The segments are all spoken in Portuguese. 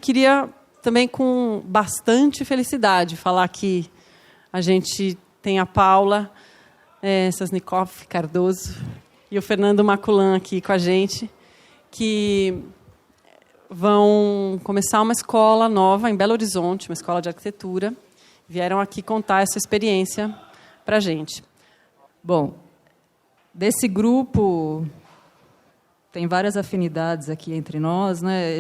queria também, com bastante felicidade, falar que a gente tem a Paula Sasnikoff Cardoso e o Fernando Maculan aqui com a gente, que vão começar uma escola nova em Belo Horizonte, uma escola de arquitetura. Vieram aqui contar essa experiência para a gente. Bom, desse grupo tem várias afinidades aqui entre nós, né?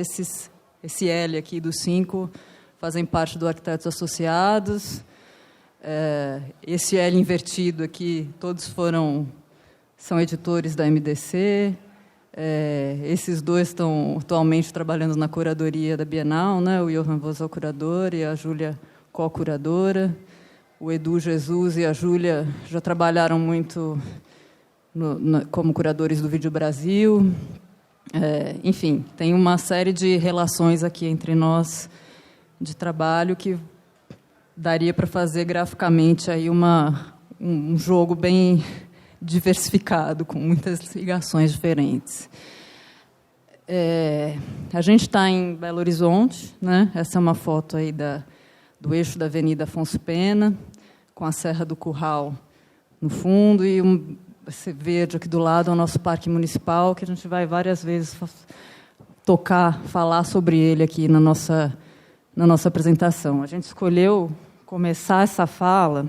Esse L aqui dos 5 fazem parte do Arquitetos Associados. Esse L invertido aqui, todos são editores da MDC. Esses 2 estão atualmente trabalhando na curadoria da Bienal, né? O Johan Voss é o curador e a Júlia co-curadora. O Edu Jesus e a Júlia já trabalharam muito como curadores do Vídeo Brasil. Enfim, tem uma série de relações aqui entre nós de trabalho que daria para fazer graficamente aí um jogo bem diversificado, com muitas ligações diferentes. A gente está em Belo Horizonte, né? Essa é uma foto aí do eixo da Avenida Afonso Pena, com a Serra do Curral no fundo, e esse verde aqui do lado é o nosso parque municipal, que a gente vai várias vezes falar sobre ele aqui na nossa apresentação. A gente escolheu começar essa fala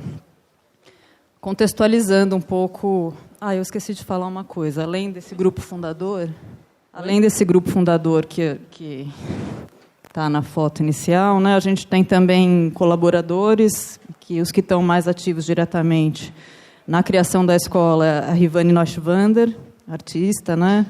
contextualizando um pouco... eu esqueci de falar uma coisa. Além desse grupo fundador que está na foto inicial, né, a gente tem também colaboradores, os que estão mais ativos diretamente na criação da escola, a Rivane Neuschwander, artista, né?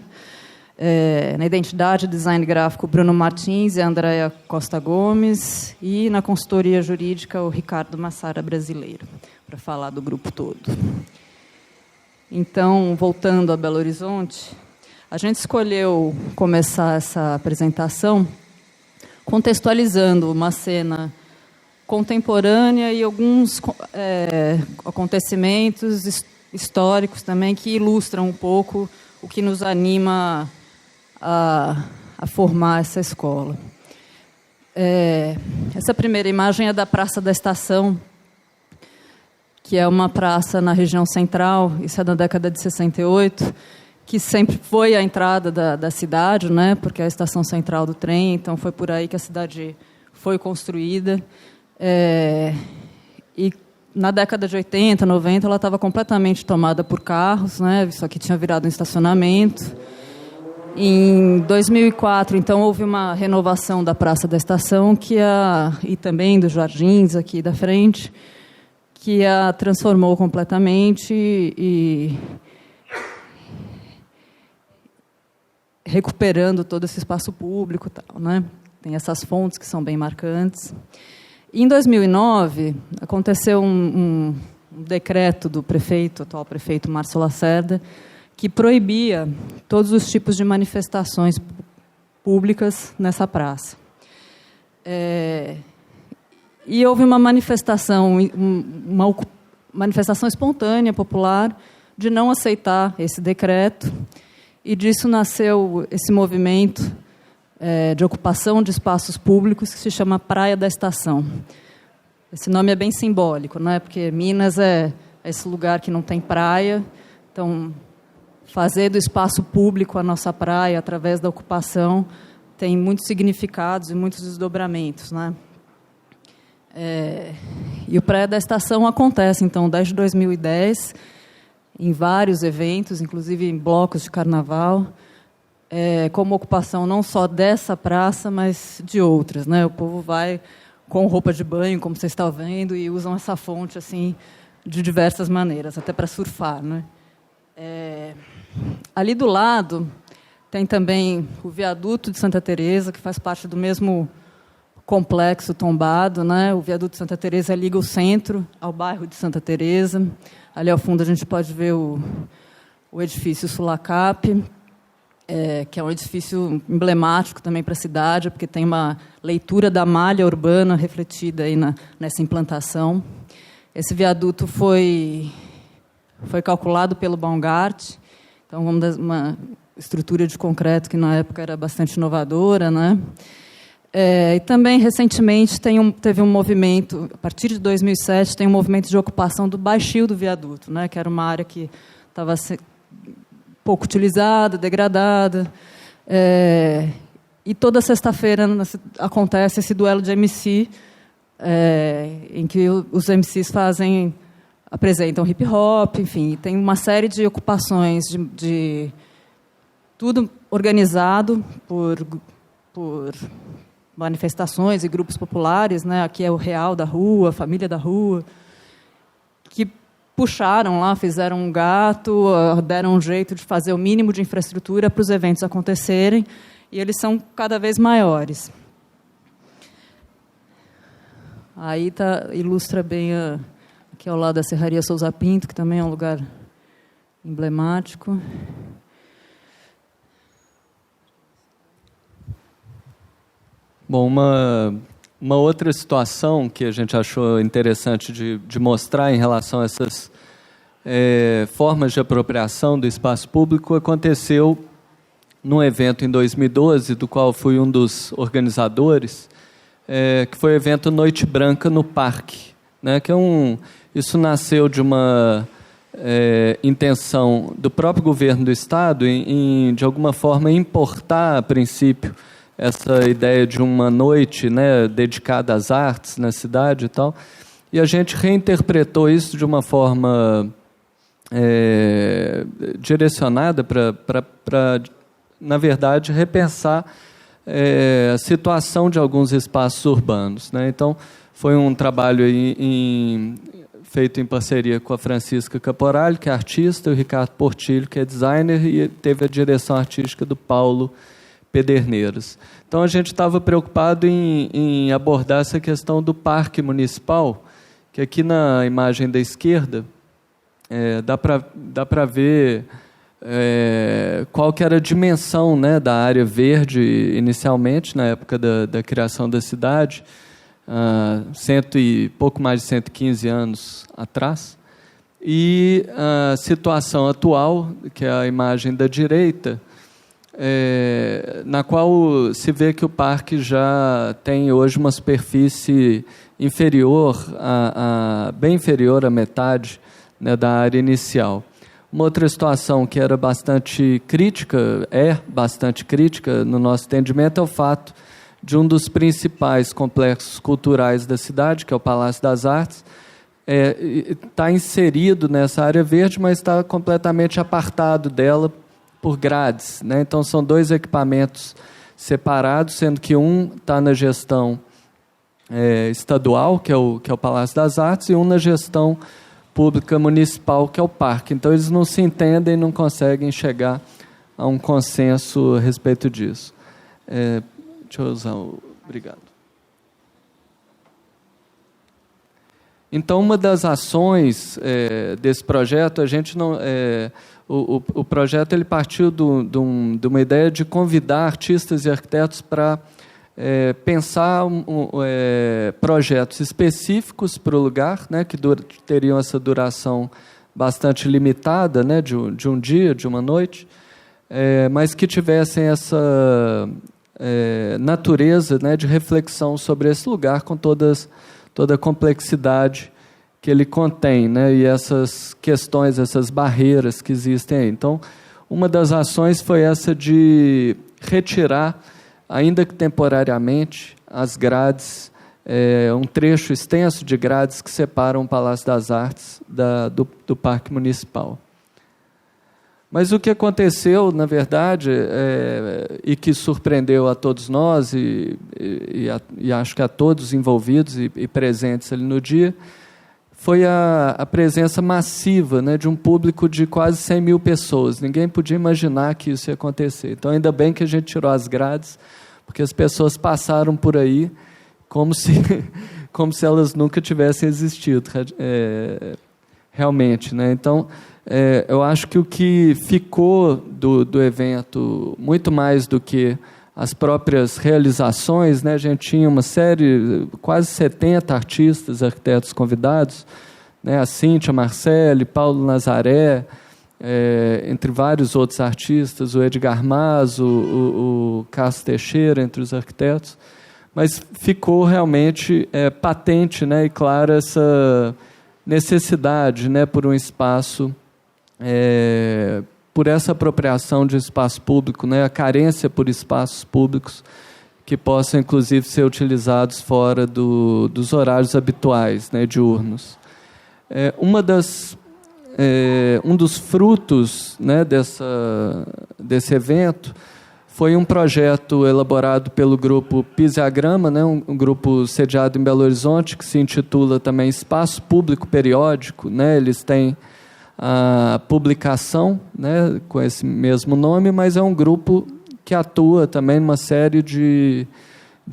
Na identidade e design gráfico, Bruno Martins e a Andréa Costa Gomes, e na consultoria jurídica, o Ricardo Massara, brasileiro, para falar do grupo todo. Então, voltando a Belo Horizonte, a gente escolheu começar essa apresentação contextualizando uma cena contemporânea e alguns acontecimentos históricos também que ilustram um pouco o que nos anima a formar essa escola. Essa primeira imagem é da Praça da Estação, que é uma praça na região central, isso é da década de 68, que sempre foi a entrada da cidade, né, porque é a estação central do trem, então foi por aí que a cidade foi construída. E na década de 80, 90, ela estava completamente tomada por carros, né, isso aqui tinha virado um estacionamento. Em 2004, então, houve uma renovação da Praça da Estação e também dos jardins aqui da frente, que a transformou completamente e recuperando todo esse espaço público, tal, né? Tem essas fontes que são bem marcantes. E em 2009, aconteceu um decreto do atual prefeito Márcio Lacerda, que proibia todos os tipos de manifestações públicas nessa praça. E houve uma manifestação espontânea, popular, de não aceitar esse decreto, e disso nasceu esse movimento de ocupação de espaços públicos que se chama Praia da Estação. Esse nome é bem simbólico, né? Porque Minas é esse lugar que não tem praia, então fazer do espaço público a nossa praia através da ocupação tem muitos significados e muitos desdobramentos, né? E o Praia da Estação acontece, então, desde 2010, em vários eventos, inclusive em blocos de carnaval, como ocupação não só dessa praça, mas de outras, né? O povo vai com roupa de banho, como vocês estão vendo, e usam essa fonte assim, de diversas maneiras, até para surfar, né? Ali do lado tem também o viaduto de Santa Teresa, que faz parte do mesmo complexo tombado, né? O viaduto de Santa Teresa liga o centro ao bairro de Santa Teresa. Ali ao fundo a gente pode ver o edifício Sulacap, que é um edifício emblemático também para a cidade, porque tem uma leitura da malha urbana refletida aí nessa implantação. Esse viaduto foi calculado pelo Baumgart, então uma estrutura de concreto que na época era bastante inovadora, né? E também, recentemente, teve um movimento, a partir de 2007, tem um movimento de ocupação do baixio do viaduto, né, que era uma área que estava pouco utilizada, degradada. E toda sexta-feira acontece esse duelo de MC, em que os MCs apresentam hip-hop, enfim, tem uma série de ocupações, de tudo organizado por manifestações e grupos populares, né? Aqui é o Real da Rua, a Família da Rua, que puxaram lá, fizeram um gato, deram um jeito de fazer o mínimo de infraestrutura para os eventos acontecerem, e eles são cada vez maiores. Aí ilustra bem aqui ao lado da Serraria Souza Pinto, que também é um lugar emblemático. Bom, uma outra situação que a gente achou interessante de mostrar em relação a essas formas de apropriação do espaço público aconteceu num evento em 2012, do qual fui um dos organizadores, que foi o evento Noite Branca no Parque, né, isso nasceu de uma intenção do próprio governo do Estado em de alguma forma, importar, a princípio, essa ideia de uma noite, né, dedicada às artes na cidade e tal, e a gente reinterpretou isso de uma forma direcionada para, na verdade, repensar a situação de alguns espaços urbanos, né? Então, foi um trabalho feito em parceria com a Francisca Caporali, que é artista, e o Ricardo Portilho, que é designer, e teve a direção artística do Paulo Pederneiras. Então, a gente estava preocupado em abordar essa questão do parque municipal, que aqui na imagem da esquerda dá para ver qual que era a dimensão, né, da área verde inicialmente, na época da criação da cidade, pouco mais de 115 anos atrás, e a situação atual, que é a imagem da direita, na qual se vê que o parque já tem hoje uma superfície inferior, bem inferior à metade, né, da área inicial. Uma outra situação que era bastante crítica no nosso entendimento, é o fato de um dos principais complexos culturais da cidade, que é o Palácio das Artes, está inserido nessa área verde, mas está completamente apartado dela por grades, né? Então, são dois equipamentos separados, sendo que um está na gestão estadual, que é o Palácio das Artes, e um na gestão pública municipal, que é o parque. Então, eles não se entendem, não conseguem chegar a um consenso a respeito disso. Deixa eu usar obrigado. Então, uma das ações desse projeto, a gente não... O projeto ele partiu de uma ideia de convidar artistas e arquitetos para pensar projetos específicos para o lugar, né, que teriam essa duração bastante limitada, né, de um dia, de uma noite, mas que tivessem essa natureza, né, de reflexão sobre esse lugar com toda a complexidade que ele contém, né, e essas questões, essas barreiras que existem aí. Então, uma das ações foi essa de retirar, ainda que temporariamente, as grades, um trecho extenso de grades que separam o Palácio das Artes do Parque Municipal. Mas o que aconteceu, na verdade, e que surpreendeu a todos nós, e acho que a todos envolvidos e presentes ali no dia, foi a presença massiva, né, de um público de quase 100 mil pessoas. Ninguém podia imaginar que isso ia acontecer. Então, ainda bem que a gente tirou as grades, porque as pessoas passaram por aí como se elas nunca tivessem existido, realmente, né? Então, eu acho que o que ficou do evento, muito mais do que as próprias realizações, né? A gente tinha uma série, quase 70 artistas, arquitetos convidados, né? A Cíntia Marcelli, Paulo Nazaré, entre vários outros artistas, o Edgar Mas, o Cássio Teixeira, entre os arquitetos. mas ficou realmente patente, né, e clara essa necessidade, né, por um espaço, por essa apropriação de espaço público, né, a carência por espaços públicos que possam, inclusive, ser utilizados fora dos horários habituais, né, diurnos. Um dos frutos, né, desse evento foi um projeto elaborado pelo grupo Pisiagrama, né, um grupo sediado em Belo Horizonte, que se intitula também Espaço Público Periódico, né, eles têm a publicação, né, com esse mesmo nome, mas é um grupo que atua também numa série de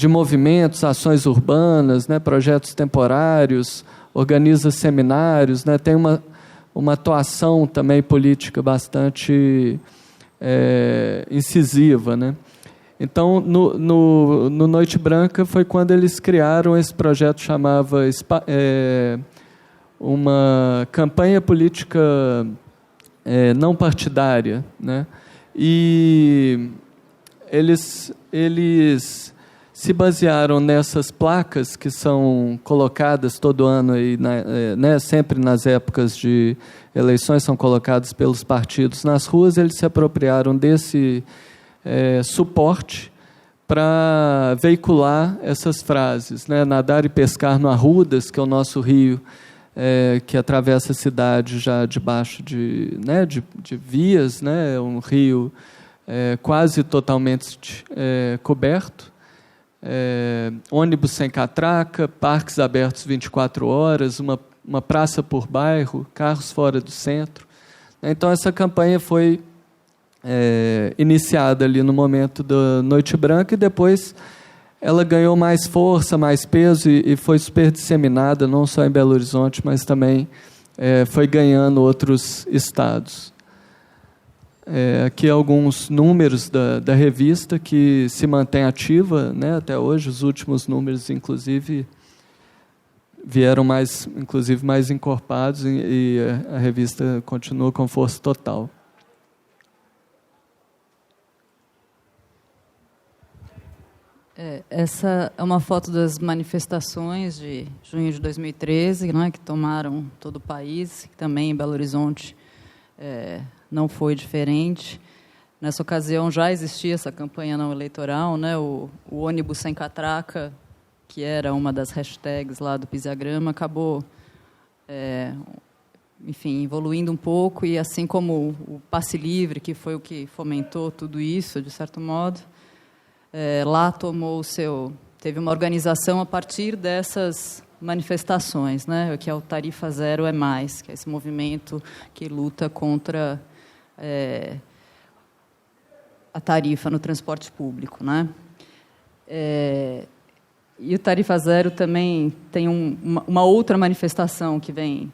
movimentos, ações urbanas, né, projetos temporários, organiza seminários, né, tem uma atuação também política bastante incisiva, né? Então, no Noite Branca foi quando eles criaram esse projeto, chamava uma campanha política não partidária, né? E eles se basearam nessas placas que são colocadas todo ano, aí, né, sempre nas épocas de eleições, são colocadas pelos partidos nas ruas. Eles se apropriaram desse suporte para veicular essas frases, né? Nadar e pescar no Arrudas, que é o nosso rio, que atravessa a cidade já debaixo de vias, né? Um rio quase totalmente coberto. Ônibus sem catraca, parques abertos 24 horas, uma praça por bairro, carros fora do centro. Então, essa campanha foi iniciada ali no momento da Noite Branca, e depois ela ganhou mais força, mais peso, e foi super disseminada, não só em Belo Horizonte, mas também foi ganhando outros estados. Aqui alguns números da revista, que se mantém ativa, né, até hoje. Os últimos números, inclusive, vieram mais encorpados, e a revista continua com força total. Essa é uma foto das manifestações de junho de 2013, né, que tomaram todo o país, que também em Belo Horizonte não foi diferente. Nessa ocasião já existia essa campanha não eleitoral, né? O ônibus sem catraca, que era uma das hashtags lá do Pisiagrama, acabou, enfim, evoluindo um pouco, e assim como o passe livre, que foi o que fomentou tudo isso, de certo modo, lá teve uma organização a partir dessas manifestações, né? Que é o Tarifa Zero é Mais, que é esse movimento que luta contra a tarifa no transporte público, né? E o Tarifa Zero também tem uma outra manifestação que vem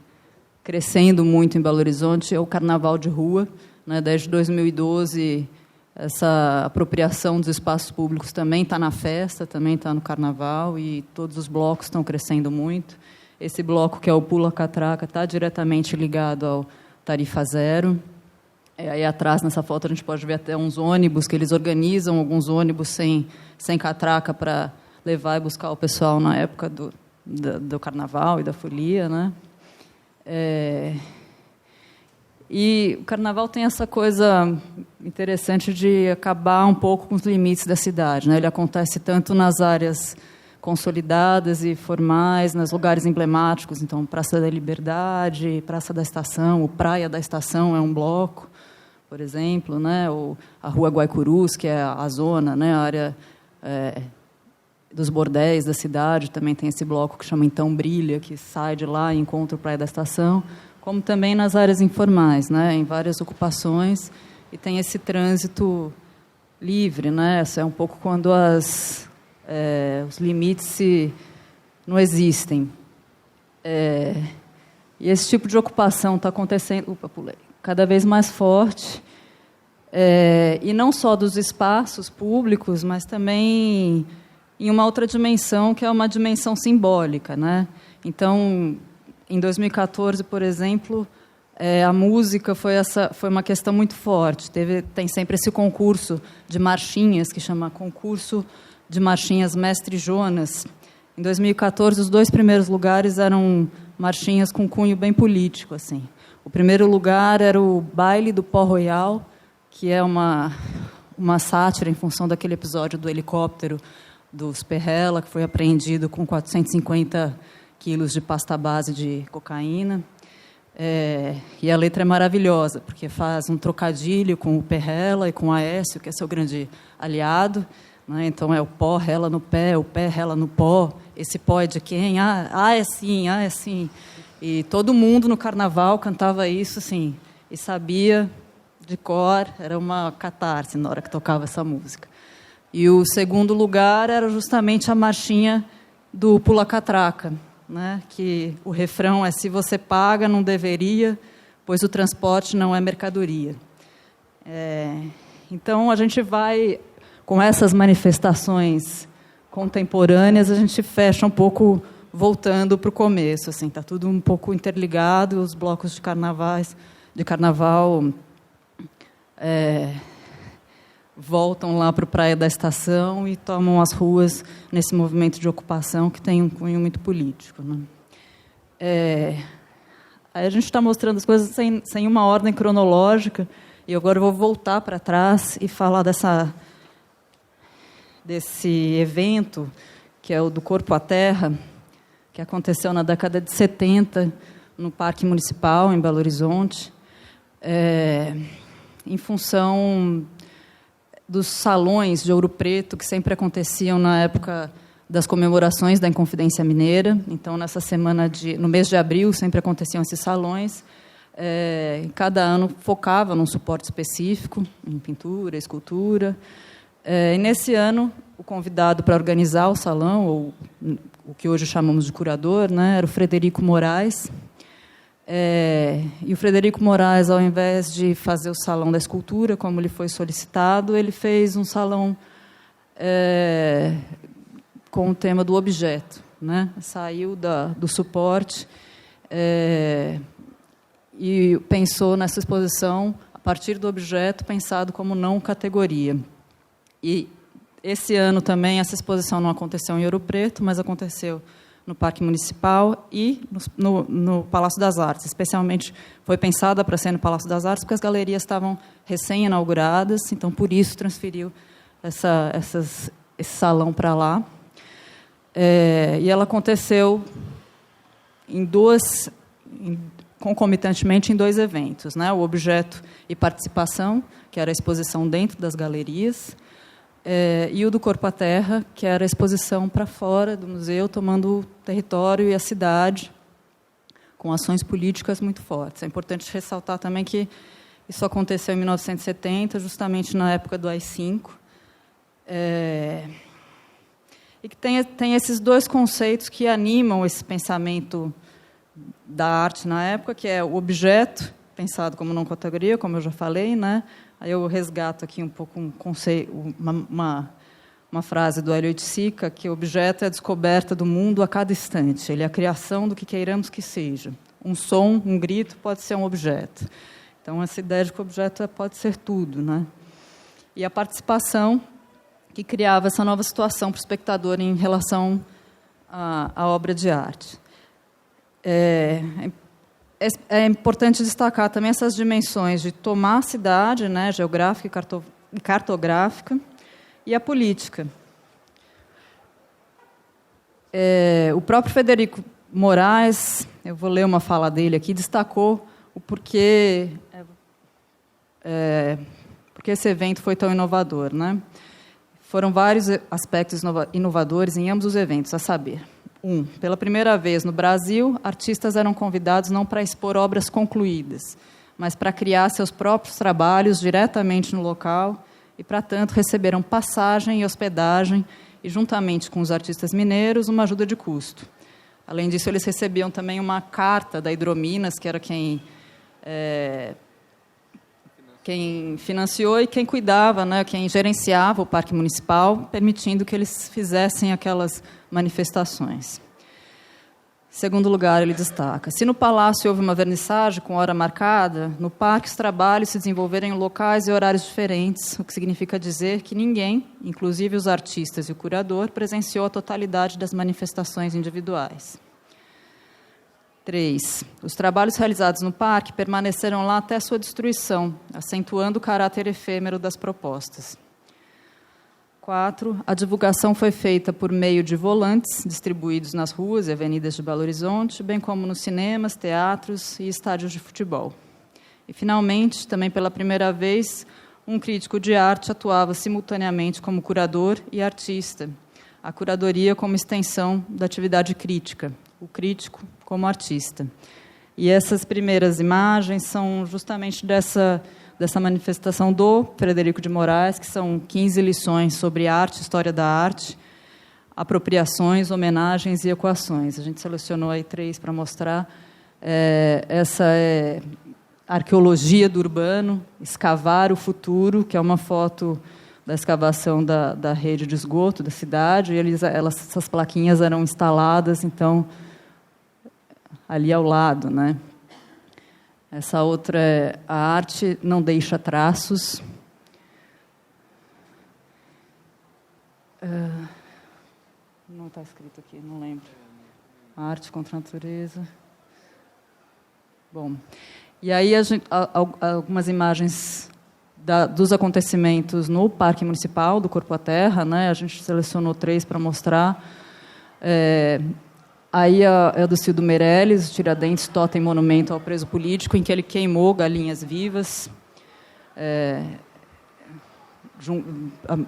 crescendo muito em Belo Horizonte, é o Carnaval de Rua, né? Desde 2012, essa apropriação dos espaços públicos também está na festa, também está no Carnaval, e todos os blocos estão crescendo muito. Esse bloco, que é o Pula Catraca, está diretamente ligado ao Tarifa Zero. Aí atrás, nessa foto, a gente pode ver até uns ônibus, que eles organizam alguns ônibus sem catraca para levar e buscar o pessoal na época do Carnaval e da folia, né? E o Carnaval tem essa coisa interessante de acabar um pouco com os limites da cidade, né? Ele acontece tanto nas áreas consolidadas e formais, nos lugares emblemáticos, então Praça da Liberdade, Praça da Estação, o Praia da Estação é um bloco, por exemplo, né? A Rua Guaicurus, que é a zona, né? A área dos bordéis da cidade, também tem esse bloco que chama Então Brilha, que sai de lá e encontra o Praia da Estação, como também nas áreas informais, né? Em várias ocupações, e tem esse trânsito livre, né? Essa é um pouco quando os limites não existem. E esse tipo de ocupação está acontecendo cada vez mais forte, e não só dos espaços públicos, mas também em uma outra dimensão, que é uma dimensão simbólica, né? Então, em 2014, por exemplo, a música foi uma questão muito forte. Tem sempre esse concurso de marchinhas, que chama Concurso de marchinhas Mestre Jonas. Em 2014, os 2 primeiros lugares eram marchinhas com cunho bem político, assim. O primeiro lugar era o Baile do Pó Royal, que é uma sátira em função daquele episódio do helicóptero dos Perrella, que foi apreendido com 450 quilos de pasta base de cocaína. E a letra é maravilhosa, porque faz um trocadilho com o Perrella e com o Aécio, que é seu grande aliado, né? Então é o pó rela no pé, o pé rela no pó. Esse pó é de quem? É sim, é sim. E todo mundo no carnaval cantava isso, assim, e sabia de cor, era uma catarse na hora que tocava essa música. E o segundo lugar era justamente a marchinha do Pula Catraca, né? Que o refrão é: se você paga, não deveria, pois o transporte não é mercadoria. Então, a gente vai, com essas manifestações contemporâneas, a gente fecha um pouco voltando para o começo. Assim, está tudo um pouco interligado, os blocos de carnaval voltam lá para a Praia da Estação e tomam as ruas nesse movimento de ocupação que tem um cunho muito político, né? Aí a gente está mostrando as coisas sem uma ordem cronológica, e agora eu vou voltar para trás e falar desse evento, que é o do Corpo à Terra, que aconteceu na década de 70, no Parque Municipal, em Belo Horizonte, em função dos salões de Ouro Preto que sempre aconteciam na época das comemorações da Inconfidência Mineira. Então, no mês de abril, sempre aconteciam esses salões. Cada ano focava num suporte específico, em pintura, escultura. E nesse ano, o convidado para organizar o salão, ou o que hoje chamamos de curador, né, era o Frederico Moraes. E o Frederico Moraes, ao invés de fazer o Salão da Escultura, como lhe foi solicitado, ele fez um salão com o tema do objeto, né? Saiu do suporte e pensou nessa exposição a partir do objeto pensado como não categoria. E esse ano também essa exposição não aconteceu em Ouro Preto, mas aconteceu no Parque Municipal e no Palácio das Artes. Especialmente foi pensada para ser no Palácio das Artes, porque as galerias estavam recém-inauguradas, então, por isso, transferiu esse salão para lá. E ela aconteceu concomitantemente em 2 eventos, né? O Objeto e Participação, que era a exposição dentro das galerias, e o do Corpo à Terra, que era a exposição para fora do museu, tomando o território e a cidade, com ações políticas muito fortes. É importante ressaltar também que isso aconteceu em 1970, justamente na época do AI-5, e que tem esses 2 conceitos que animam esse pensamento da arte na época, que é o objeto, pensado como não categoria, como eu já falei, né? Aí eu resgato aqui um pouco um conceito, uma frase do Hélio Oiticica, que o objeto é a descoberta do mundo a cada instante. Ele é a criação do que queiramos que seja. Um som, um grito pode ser um objeto. Então, essa ideia de que o objeto pode ser tudo, né? E a participação, que criava essa nova situação para o espectador em relação à obra de arte. É importante destacar também essas dimensões de tomar a cidade, né, geográfica e cartográfica, e a política. O próprio Frederico Moraes, eu vou ler uma fala dele aqui, destacou o porquê porque esse evento foi tão inovador, né? Foram vários aspectos inovadores em ambos os eventos, a saber: 1. Pela primeira vez no Brasil, artistas eram convidados não para expor obras concluídas, mas para criar seus próprios trabalhos diretamente no local e, para tanto, receberam passagem e hospedagem e, juntamente com os artistas mineiros, uma ajuda de custo. Além disso, eles recebiam também uma carta da Hidrominas, que era quem financiou e quem cuidava, né, quem gerenciava o Parque Municipal, permitindo que eles fizessem aquelas manifestações. Segundo lugar, ele destaca: se no palácio houve uma vernissagem com hora marcada, no parque os trabalhos se desenvolveram em locais e horários diferentes, o que significa dizer que ninguém, inclusive os artistas e o curador, presenciou a totalidade das manifestações individuais. 3. Os trabalhos realizados no parque permaneceram lá até sua destruição, acentuando o caráter efêmero das propostas. 4. A divulgação foi feita por meio de volantes distribuídos nas ruas e avenidas de Belo Horizonte, bem como nos cinemas, teatros e estádios de futebol. E, finalmente, também pela primeira vez, um crítico de arte atuava simultaneamente como curador e artista. A curadoria como extensão da atividade crítica, o crítico como artista. E essas primeiras imagens são justamente dessa manifestação do Frederico de Moraes, que são 15 lições sobre arte, história da arte, apropriações, homenagens e equações. A gente selecionou aí 3 para mostrar. Essa é Arqueologia do Urbano, Escavar o Futuro, que é uma foto da escavação da rede de esgoto da cidade, e essas plaquinhas eram instaladas, então, ali ao lado, né? Essa outra é A Arte Não Deixa Traços. Não está escrito aqui, não lembro. A Arte contra a Natureza. Bom, e aí algumas imagens dos acontecimentos no Parque Municipal do Corpo à Terra, né? A gente selecionou 3 para mostrar. Aí é do Cildo Meirelles, Tiradentes, Totem Monumento ao Preso Político, em que ele queimou galinhas vivas,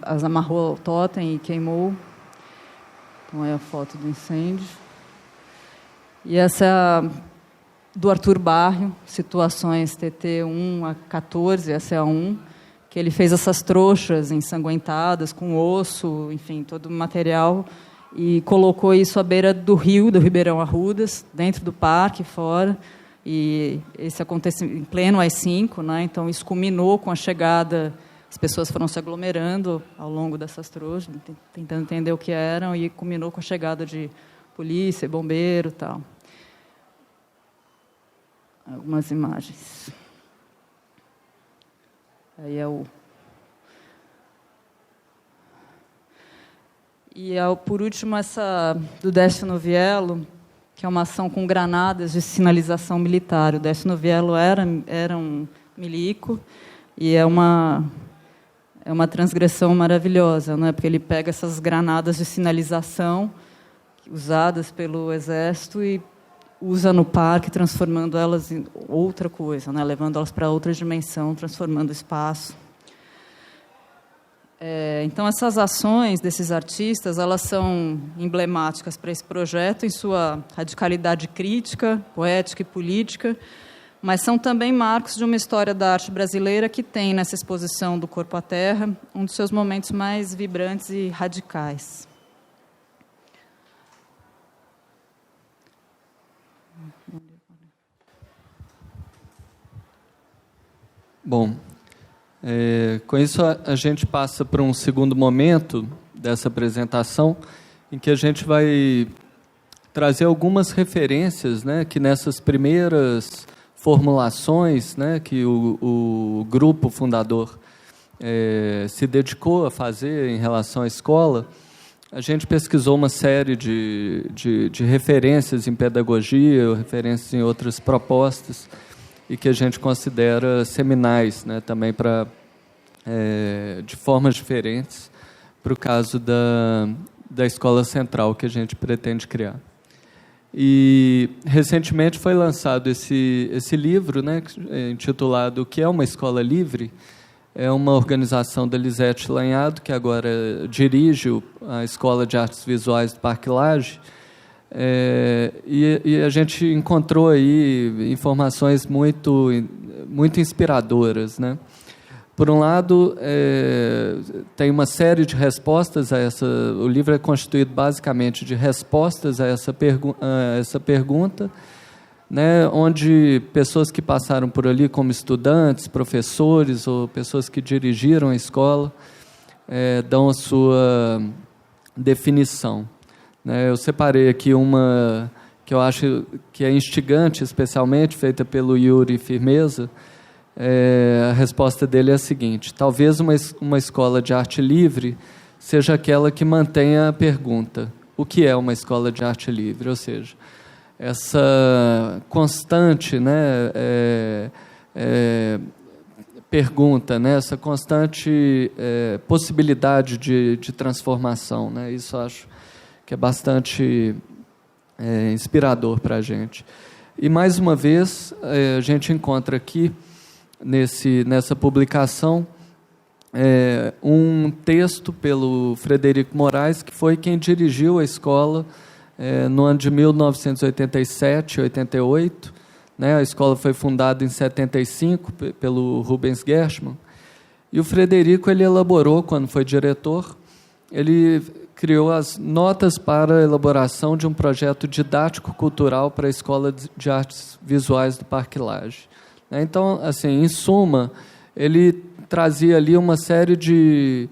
as amarrou ao totem e queimou. Então, é a foto do incêndio. E essa é do Arthur Barrio, Situações TT 1 a 14, essa é a 1, que ele fez essas trouxas ensanguentadas, com osso, enfim, todo o material, e colocou isso à beira do rio, do Ribeirão Arrudas, dentro do parque, fora, e esse aconteceu em pleno AI-5, né? Então isso culminou com a chegada, as pessoas foram se aglomerando ao longo dessas trouxas, tentando entender o que eram, e culminou com a chegada de polícia, bombeiro e tal. Algumas imagens. Aí é o... E, por último, essa do Décio Noviello, que é uma ação com granadas de sinalização militar. O Décio Noviello era um milico, e é uma transgressão maravilhosa, né? Porque ele pega essas granadas de sinalização usadas pelo Exército e usa no parque, transformando elas em outra coisa, né? Levando elas para outra dimensão, transformando o espaço. Então, essas ações desses artistas, elas são emblemáticas para esse projeto em sua radicalidade crítica, poética e política, mas são também marcos de uma história da arte brasileira que tem nessa exposição do Corpo à Terra um dos seus momentos mais vibrantes e radicais. Bom, com isso a gente passa para um segundo momento dessa apresentação, em que a gente vai trazer algumas referências, né, que nessas primeiras formulações, né, que o grupo fundador se dedicou a fazer em relação à escola, a gente pesquisou uma série de referências em pedagogia, referências em outras propostas, e que a gente considera seminais, né, também de formas diferentes, para o caso da Escola Central que a gente pretende criar. E, recentemente, foi lançado esse livro, né, intitulado O que é uma Escola Livre? É uma organização da Lisete Lanhado, que agora dirige a Escola de Artes Visuais do Parque Lage. E a gente encontrou aí informações muito inspiradoras, né? Por um lado, tem uma série de respostas a essa... O livro é constituído basicamente de respostas a essa pergunta, né, onde pessoas que passaram por ali como estudantes, professores ou pessoas que dirigiram a escola dão a sua definição. Eu separei aqui uma que eu acho que é instigante, especialmente, feita pelo Yuri Firmeza, a resposta dele é a seguinte: talvez uma escola de arte livre seja aquela que mantenha a pergunta: o que é uma escola de arte livre? Ou seja, essa constante, né, pergunta, né, essa constante possibilidade de transformação, né, isso eu acho que é bastante inspirador para a gente. E, mais uma vez, a gente encontra aqui, nessa publicação, um texto pelo Frederico Moraes, que foi quem dirigiu a escola no ano de 1987, 88. Né? A escola foi fundada em 75 pelo Rubens Gershman. E o Frederico, ele elaborou, quando foi diretor, ele criou as notas para a elaboração de um projeto didático-cultural para a Escola de Artes Visuais do Parque Lage. Então, assim, em suma, ele trazia ali uma série de...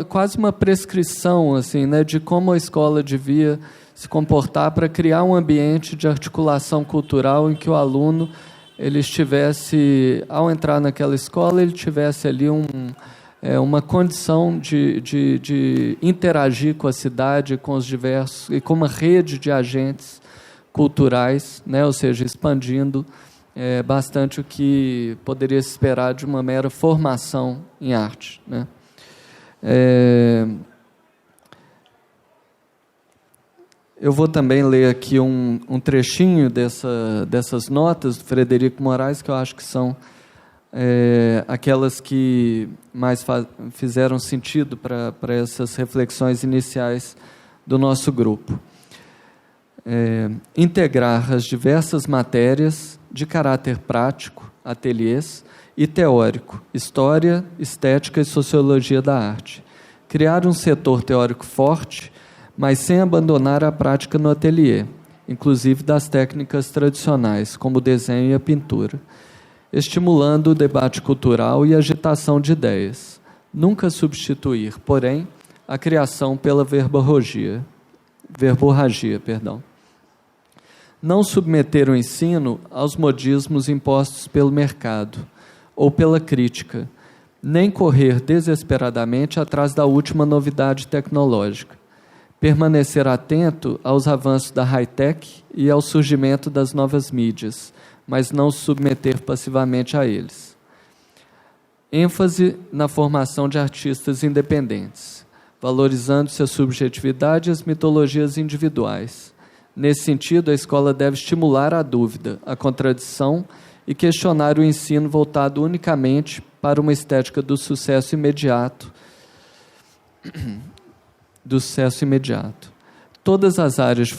quase uma prescrição, assim, né, de como a escola devia se comportar para criar um ambiente de articulação cultural em que o aluno, ele estivesse, ao entrar naquela escola, ele tivesse ali uma condição de interagir com a cidade, com os diversos, e com uma rede de agentes culturais, né, ou seja, expandindo bastante o que poderia se esperar de uma mera formação em arte, né? Eu vou também ler aqui um trechinho dessas notas do Frederico Moraes, que eu acho que são aquelas que mais fizeram sentido para essas reflexões iniciais do nosso grupo. Integrar as diversas matérias de caráter prático, ateliês, e teórico, história, estética e sociologia da arte. Criar um setor teórico forte, mas sem abandonar a prática no ateliê, inclusive das técnicas tradicionais, como o desenho e a pintura, estimulando o debate cultural e a agitação de ideias. Nunca substituir, porém, a criação pela verborragia. Não submeter o ensino aos modismos impostos pelo mercado ou pela crítica, nem correr desesperadamente atrás da última novidade tecnológica. Permanecer atento aos avanços da high-tech e ao surgimento das novas mídias, mas não se submeter passivamente a eles. ênfase na formação de artistas independentes, valorizando-se a subjetividade e as mitologias individuais. Nesse sentido, a escola deve estimular a dúvida, a contradição e questionar o ensino voltado unicamente para uma estética do sucesso imediato. Todas as áreas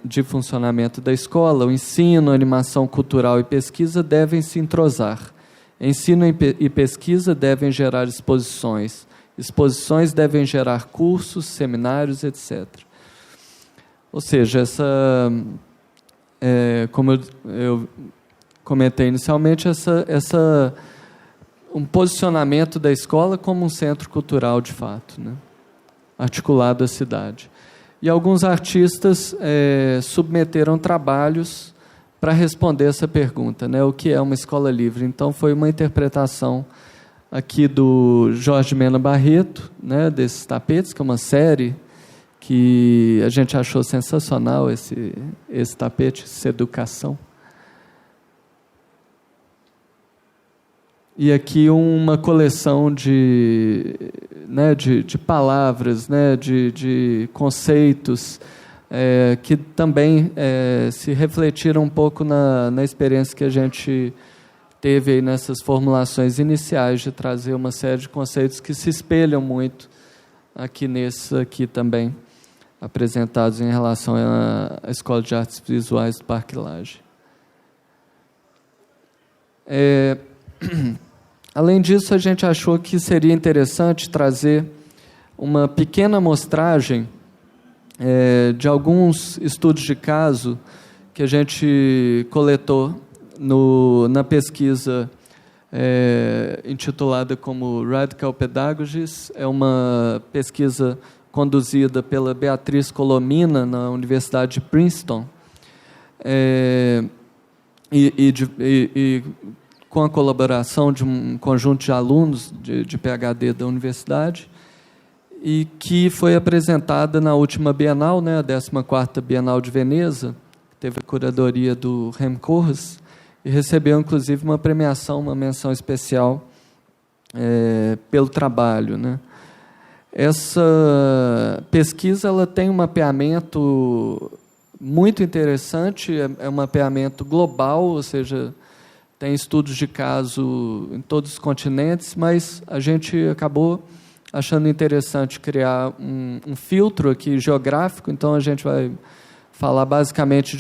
de funcionamento da escola, o ensino, a animação cultural e pesquisa devem se entrosar. Ensino e pesquisa devem gerar exposições. Exposições devem gerar cursos, seminários, etc. Ou seja, como eu comentei inicialmente, um posicionamento da escola como um centro cultural de fato, né? Articulado à cidade. E alguns artistas submeteram trabalhos para responder essa pergunta, né? O que é uma escola livre? Então, foi uma interpretação aqui do Jorge Mena Barreto, né, desses tapetes, que é uma série que a gente achou sensacional, esse tapete, essa educação. E aqui uma coleção de palavras, né, de conceitos, que também se refletiram um pouco na experiência que a gente teve aí nessas formulações iniciais, de trazer uma série de conceitos que se espelham muito aqui também, apresentados em relação à Escola de Artes Visuais do Parque Lage. Além disso, a gente achou que seria interessante trazer uma pequena amostragem de alguns estudos de caso que a gente coletou na pesquisa intitulada como Radical Pedagogies. É uma pesquisa conduzida pela Beatriz Colomina, na Universidade de Princeton, e com a colaboração de um conjunto de alunos de PhD da universidade, e que foi apresentada na última Bienal, né, a 14ª Bienal de Veneza, que teve a curadoria do Rem Koolhaas, e recebeu, inclusive, uma premiação, uma menção especial pelo trabalho, né. Essa pesquisa ela tem um mapeamento muito interessante, é um mapeamento global, ou seja, tem estudos de caso em todos os continentes, mas a gente acabou achando interessante criar um filtro aqui geográfico, então a gente vai falar basicamente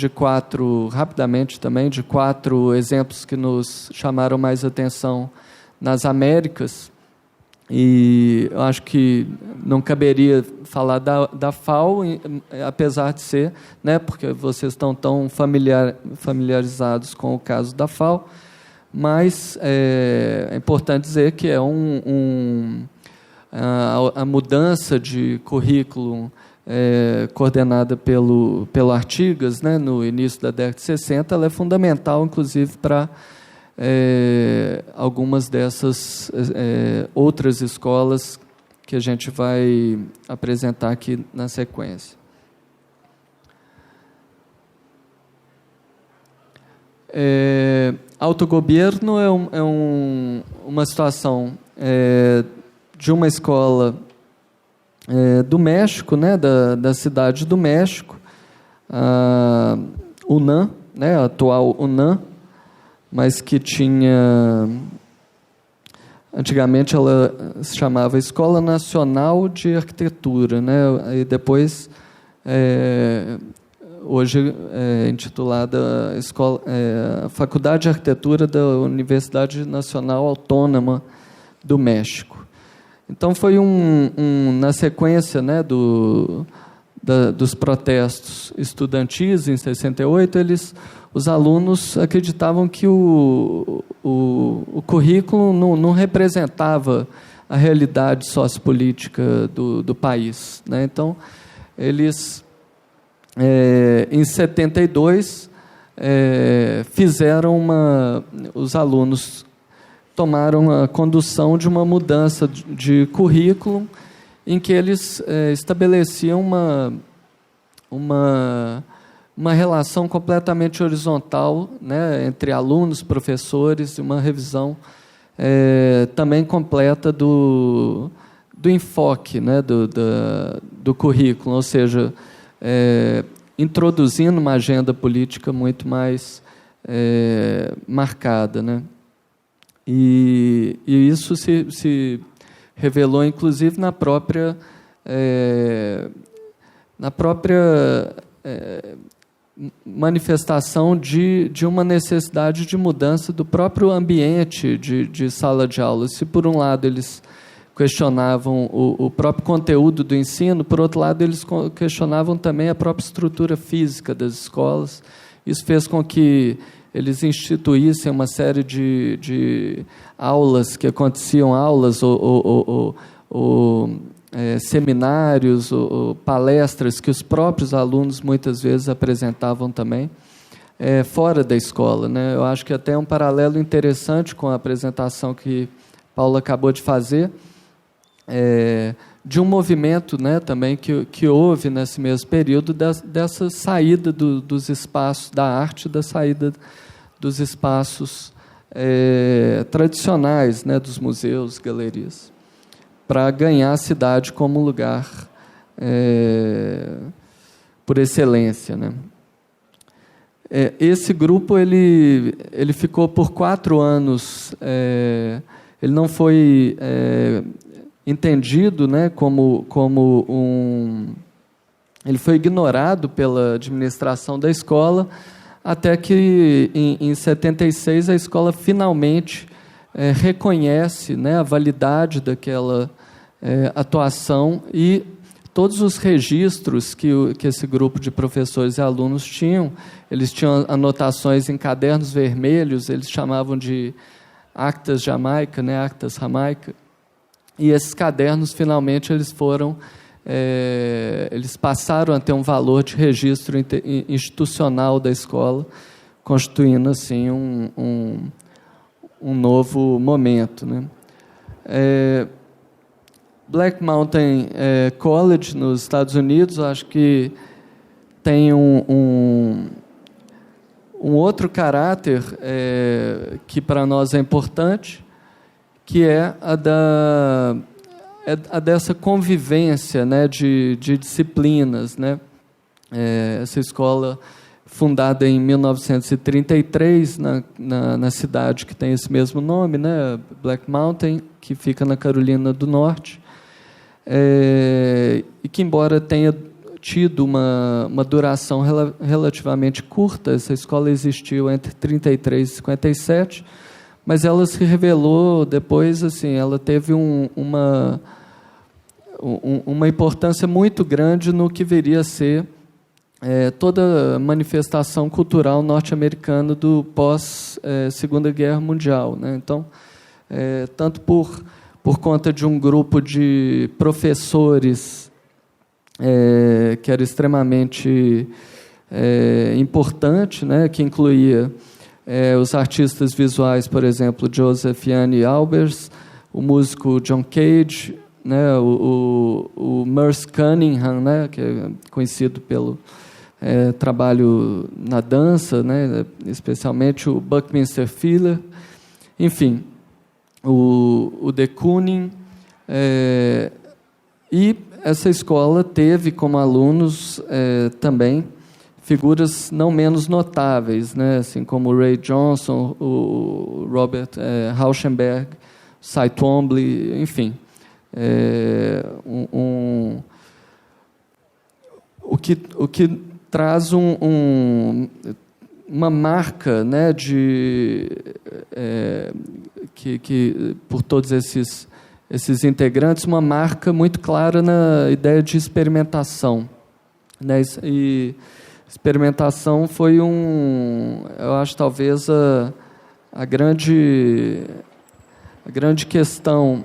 rapidamente também, de 4 exemplos que nos chamaram mais atenção nas Américas, e eu acho que não caberia falar da FAO, apesar de ser, né, porque vocês estão tão familiarizados com o caso da FAO, mas é importante dizer que é a mudança de currículo coordenada pelo Artigas, né, no início da década de 60, ela é fundamental, inclusive, para algumas dessas outras escolas que a gente vai apresentar aqui na sequência. Autogoverno é uma situação de uma escola do México, né, da cidade do México, a UNAM, né, a atual UNAM, mas que tinha... Antigamente ela se chamava Escola Nacional de Arquitetura, né, e depois, hoje é intitulada Faculdade de Arquitetura da Universidade Nacional Autônoma do México. Então foi na sequência, né, dos protestos estudantis em 68, os alunos acreditavam que o currículo não representava a realidade sociopolítica do país, né? Então eles em 72 os alunos tomaram a condução de uma mudança de currículo em que eles estabeleciam uma relação completamente horizontal, né, entre alunos, professores, e uma revisão também completa do enfoque, né, do currículo, ou seja, introduzindo uma agenda política muito mais marcada, né? E isso se revelou, inclusive, na própria manifestação de uma necessidade de mudança do próprio ambiente de sala de aula. Se, por um lado, eles questionavam o próprio conteúdo do ensino, por outro lado, eles questionavam também a própria estrutura física das escolas. Isso fez com que eles instituíssem uma série de aulas que aconteciam, ou seminários, ou palestras que os próprios alunos muitas vezes apresentavam também fora da escola, né? Eu acho que até é um paralelo interessante com a apresentação que Paula acabou de fazer, de um movimento, né, também que houve nesse mesmo período dessa saída dos espaços da arte, da saída dos espaços tradicionais, né, dos museus, galerias, para ganhar a cidade como um lugar por excelência, né? Esse grupo ele ficou por 4 anos, ele não foi entendido, né, ele foi ignorado pela administração da escola, até que em 76 a escola finalmente reconhece, né, a validade daquela atuação, e todos os registros que esse grupo de professores e alunos tinham, eles tinham anotações em cadernos vermelhos, eles chamavam de actas Jamaica, né, actas Jamaica, e esses cadernos finalmente eles foram eles passaram a ter um valor de registro institucional da escola, constituindo assim um novo momento, né? Black Mountain College nos Estados Unidos, acho que tem um outro caráter que para nós é importante, que é a dessa convivência, né, de disciplinas, né? Essa escola, fundada em 1933 na cidade que tem esse mesmo nome, né, Black Mountain, que fica na Carolina do Norte, e que, embora tenha tido uma duração relativamente curta, essa escola existiu entre 33 e 57, mas ela se revelou depois, assim, ela teve uma importância muito grande no que viria a ser toda a manifestação cultural norte-americana do pós-Segunda Guerra Mundial, né? Então, tanto por conta de um grupo de professores que era extremamente importante, né, que incluía os artistas visuais, por exemplo, Joseph Yanni Albers, o músico John Cage, né, o Merce Cunningham, né, que é conhecido pelo trabalho na dança, né, especialmente o Buckminster Fuller, enfim, o de Kooning, e essa escola teve como alunos também figuras não menos notáveis, né, assim como o Ray Johnson, o Robert Rauschenberg, Cy Twombly, enfim, o que traz uma marca, né, que por todos esses integrantes, uma marca muito clara na ideia de experimentação, né? E experimentação foi eu acho, talvez a grande questão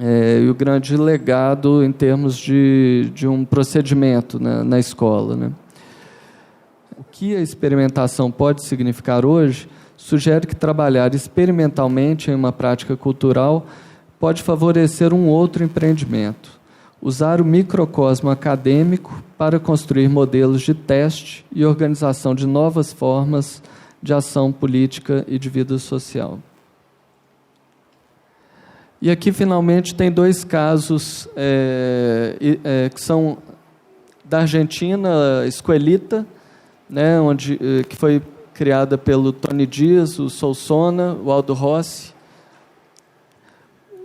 e o grande legado em termos de um procedimento, né, na escola, né? O que a experimentação pode significar hoje sugere que trabalhar experimentalmente em uma prática cultural pode favorecer um outro empreendimento: usar o microcosmo acadêmico para construir modelos de teste e organização de novas formas de ação política e de vida social. E aqui, finalmente, tem dois casos que são da Argentina, Escuelita, né, que foi criada pelo Tony Dias, o Solsona, o Aldo Rossi.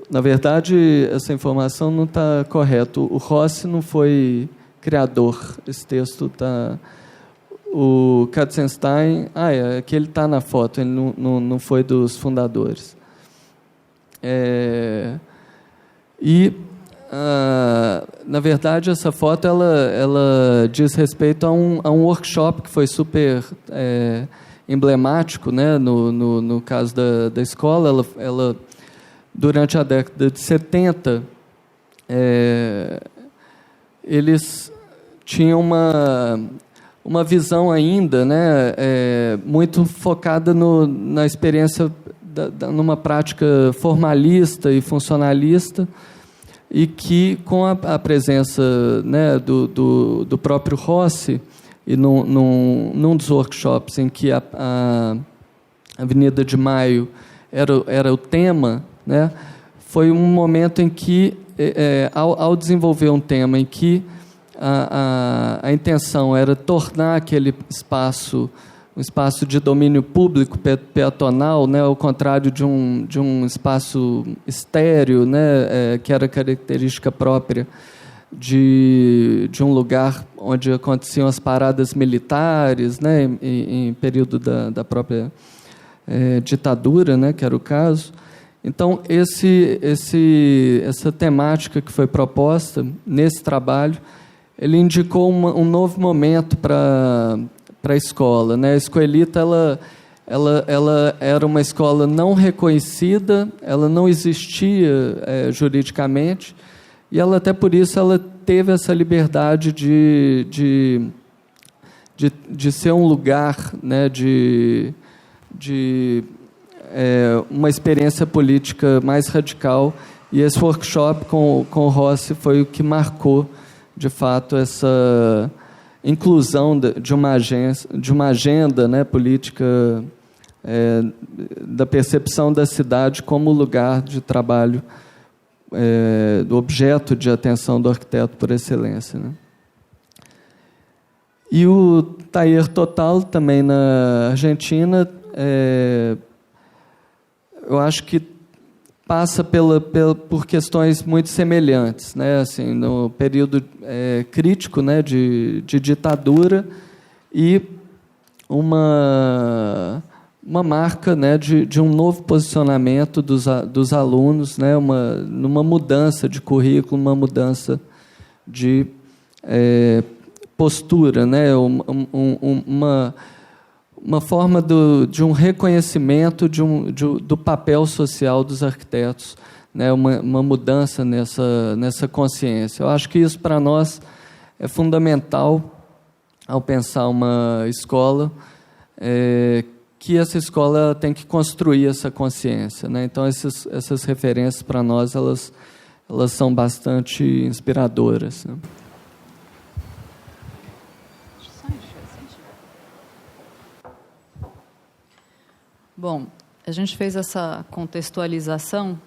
Na verdade, essa informação não está correta. O Rossi não foi criador. Esse texto está... O Katzenstein... que ele está na foto, ele não foi dos fundadores. Na verdade, essa foto ela diz respeito a um workshop que foi super emblemático, né, no caso da escola. Ela durante a década de 70, eles tinham uma visão ainda, né, muito focada na experiência, numa prática formalista e funcionalista, e que, com a presença, né, do próprio Rossi, e num dos workshops em que a Avenida de Maio era o tema, né, foi um momento em que, ao desenvolver um tema em que a intenção era tornar aquele espaço um espaço de domínio público peatonal, né, ao contrário de um espaço estéreo, né, que era característica própria de um lugar onde aconteciam as paradas militares, né, em período da própria ditadura, né, que era o caso. Então, essa temática que foi proposta nesse trabalho, ele indicou um novo momento para a escola, né? A Escuelita, ela era uma escola não reconhecida, ela não existia juridicamente, e ela, até por isso, ela teve essa liberdade de ser um lugar, né, de uma experiência política mais radical, e esse workshop com o Rossi foi o que marcou, de fato, essa inclusão de uma agenda, né, política, da percepção da cidade como lugar de trabalho, do objeto de atenção do arquiteto por excelência, né? E o Taller Total, também na Argentina, eu acho que passa por questões muito semelhantes, né? Assim, no período crítico, né, de ditadura, e uma marca, né, de um novo posicionamento dos alunos, né, numa mudança de currículo, uma mudança de postura, né, uma forma de um reconhecimento do papel social dos arquitetos, né, uma mudança nessa consciência. Eu acho que isso, para nós, é fundamental ao pensar uma escola, que essa escola tem que construir essa consciência, né? Então, essas referências, para nós, elas são bastante inspiradoras, né? Bom, a gente fez essa contextualização,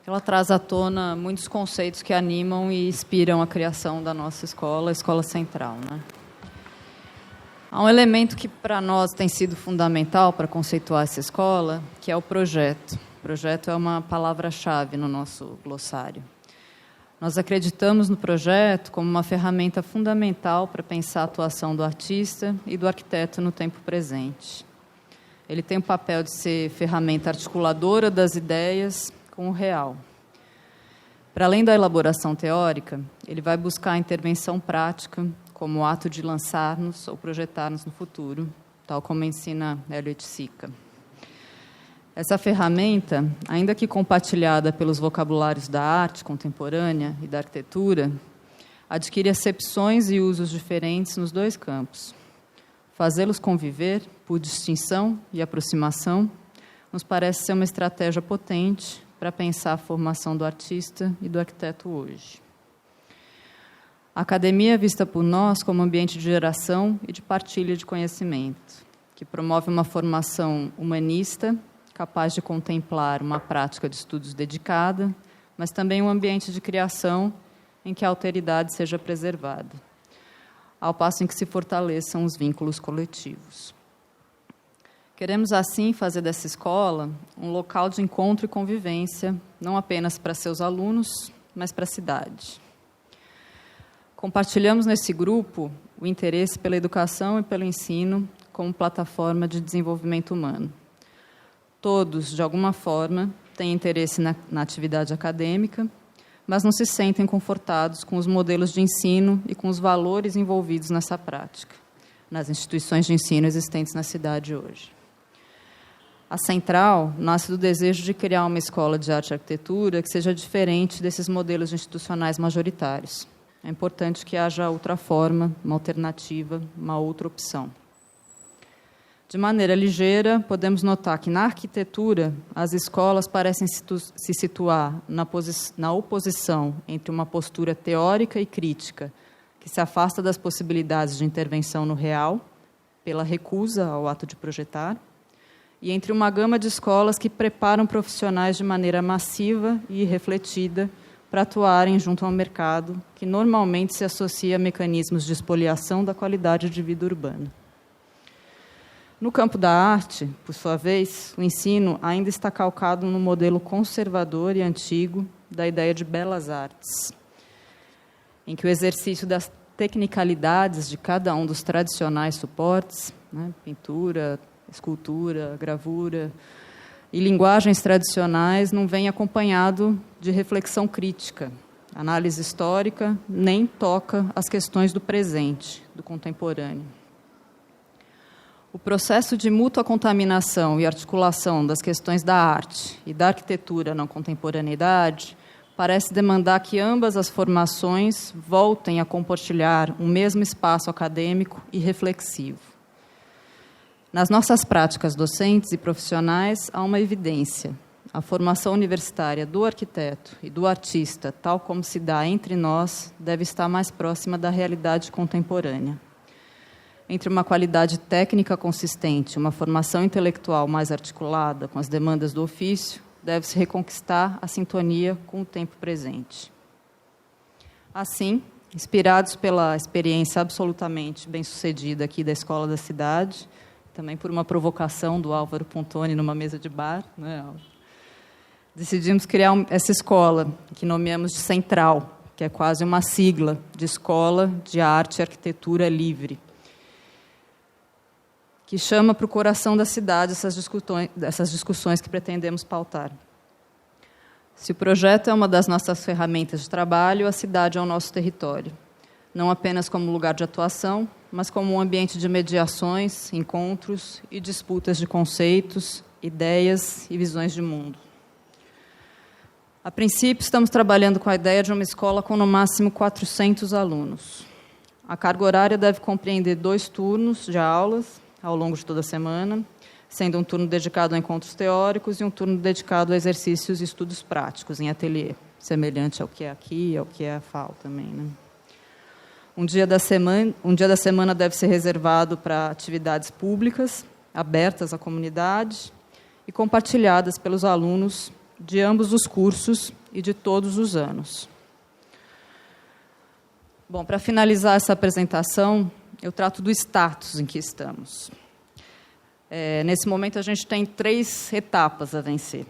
ela traz à tona muitos conceitos que animam e inspiram a criação da nossa escola, a Escola Central, né? Há um elemento que, para nós, tem sido fundamental para conceituar essa escola, que é o projeto. O projeto é uma palavra-chave no nosso glossário. Nós acreditamos no projeto como uma ferramenta fundamental para pensar a atuação do artista e do arquiteto no tempo presente. Ele tem o papel de ser ferramenta articuladora das ideias com o real. Para além da elaboração teórica, ele vai buscar a intervenção prática como o ato de lançar-nos ou projetar-nos no futuro, tal como ensina Elliott Sica. Essa ferramenta, ainda que compartilhada pelos vocabulários da arte contemporânea e da arquitetura, adquire acepções e usos diferentes nos dois campos. Fazê-los conviver, por distinção e aproximação, nos parece ser uma estratégia potente para pensar a formação do artista e do arquiteto hoje. A academia é vista por nós como ambiente de geração e de partilha de conhecimento, que promove uma formação humanista, capaz de contemplar uma prática de estudos dedicada, mas também um ambiente de criação em que a alteridade seja preservada, ao passo em que se fortaleçam os vínculos coletivos. Queremos, assim, fazer dessa escola um local de encontro e convivência, não apenas para seus alunos, mas para a cidade. Compartilhamos nesse grupo o interesse pela educação e pelo ensino como plataforma de desenvolvimento humano. Todos, de alguma forma, têm interesse na atividade acadêmica, mas não se sentem confortados com os modelos de ensino e com os valores envolvidos nessa prática, nas instituições de ensino existentes na cidade hoje. A Central nasce do desejo de criar uma escola de arte e arquitetura que seja diferente desses modelos institucionais majoritários. É importante que haja outra forma, uma alternativa, uma outra opção. De maneira ligeira, podemos notar que, na arquitetura, as escolas parecem se situar na oposição entre uma postura teórica e crítica, que se afasta das possibilidades de intervenção no real, pela recusa ao ato de projetar, e entre uma gama de escolas que preparam profissionais de maneira massiva e refletida para atuarem junto ao mercado, que normalmente se associa a mecanismos de espoliação da qualidade de vida urbana. No campo da arte, por sua vez, o ensino ainda está calcado no modelo conservador e antigo da ideia de belas artes, em que o exercício das tecnicalidades de cada um dos tradicionais suportes, né, pintura, escultura, gravura e linguagens tradicionais, não vem acompanhado de reflexão crítica, análise histórica, nem toca as questões do presente, do contemporâneo. O processo de mútua contaminação e articulação das questões da arte e da arquitetura na contemporaneidade parece demandar que ambas as formações voltem a compartilhar um mesmo espaço acadêmico e reflexivo. Nas nossas práticas docentes e profissionais, há uma evidência. A formação universitária do arquiteto e do artista, tal como se dá entre nós, deve estar mais próxima da realidade contemporânea. Entre uma qualidade técnica consistente e uma formação intelectual mais articulada com as demandas do ofício, deve-se reconquistar a sintonia com o tempo presente. Assim, inspirados pela experiência absolutamente bem-sucedida aqui da Escola da Cidade, também por uma provocação do Álvaro Pontoni numa mesa de bar, né, Álvaro? Decidimos criar essa escola, que nomeamos de Central, que é quase uma sigla de Escola de Arte e Arquitetura Livre, que chama para o coração da cidade essas discussões que pretendemos pautar. Se o projeto é uma das nossas ferramentas de trabalho, a cidade é o nosso território, não apenas como lugar de atuação, mas como um ambiente de mediações, encontros e disputas de conceitos, ideias e visões de mundo. A princípio, estamos trabalhando com a ideia de uma escola com, no máximo, 400 alunos. A carga horária deve compreender 2 turnos de aulas ao longo de toda a semana, sendo um turno dedicado a encontros teóricos e um turno dedicado a exercícios e estudos práticos em ateliê, semelhante ao que é aqui e ao que é a FAO também, né? Um dia da semana deve ser reservado para atividades públicas, abertas à comunidade e compartilhadas pelos alunos de ambos os cursos e de todos os anos. Bom, para finalizar essa apresentação, eu trato do status em que estamos. Nesse momento, a gente tem 3 etapas a vencer.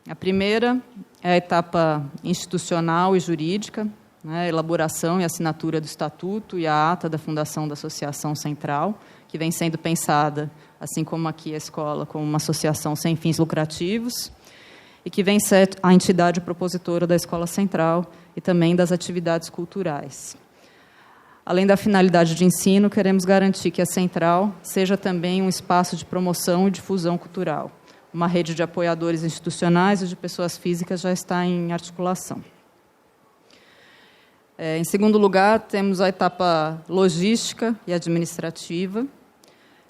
A primeira é a etapa institucional e jurídica, né, a elaboração e assinatura do Estatuto e a ata da fundação da Associação Central, que vem sendo pensada, assim como aqui a escola, como uma associação sem fins lucrativos, e que vem ser a entidade propositora da Escola Central e também das atividades culturais. Além da finalidade de ensino, queremos garantir que a Central seja também um espaço de promoção e difusão cultural. Uma rede de apoiadores institucionais e de pessoas físicas já está em articulação. Em segundo lugar, temos a etapa logística e administrativa.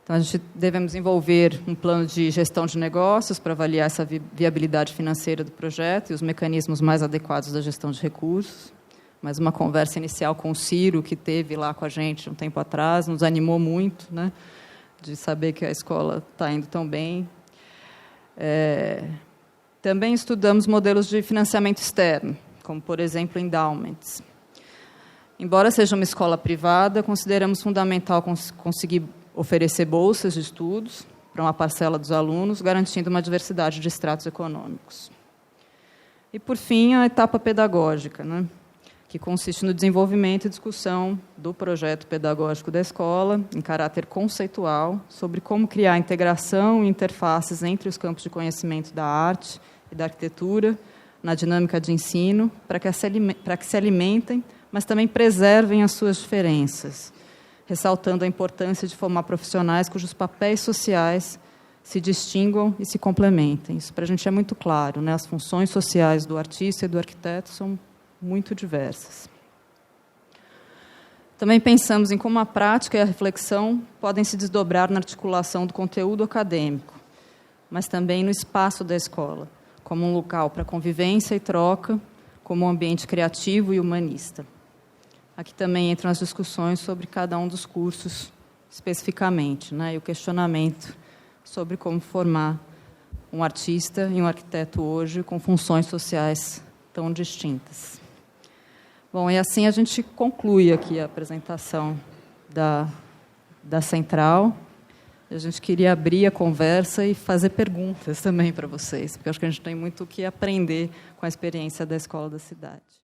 Então, a gente devemos desenvolver um plano de gestão de negócios para avaliar essa viabilidade financeira do projeto e os mecanismos mais adequados da gestão de recursos. Mas uma conversa inicial com o Ciro, que teve lá com a gente um tempo atrás, nos animou muito, né, de saber que a escola está indo tão bem. Também estudamos modelos de financiamento externo, como, por exemplo, endowments. Embora seja uma escola privada, consideramos fundamental conseguir oferecer bolsas de estudos para uma parcela dos alunos, garantindo uma diversidade de estratos econômicos. E, por fim, a etapa pedagógica, né, que consiste no desenvolvimento e discussão do projeto pedagógico da escola, em caráter conceitual, sobre como criar integração e interfaces entre os campos de conhecimento da arte e da arquitetura, na dinâmica de ensino, para que se alimentem, mas também preservem as suas diferenças, ressaltando a importância de formar profissionais cujos papéis sociais se distinguam e se complementem. Isso para a gente é muito claro, né? As funções sociais do artista e do arquiteto são muito diversas. Também pensamos em como a prática e a reflexão podem se desdobrar na articulação do conteúdo acadêmico, mas também no espaço da escola, como um local para convivência e troca, como um ambiente criativo e humanista. Aqui também entram as discussões sobre cada um dos cursos especificamente, né, e o questionamento sobre como formar um artista e um arquiteto hoje com funções sociais tão distintas. Bom, e assim a gente conclui aqui a apresentação da Central. A gente queria abrir a conversa e fazer perguntas também para vocês, porque acho que a gente tem muito o que aprender com a experiência da Escola da Cidade.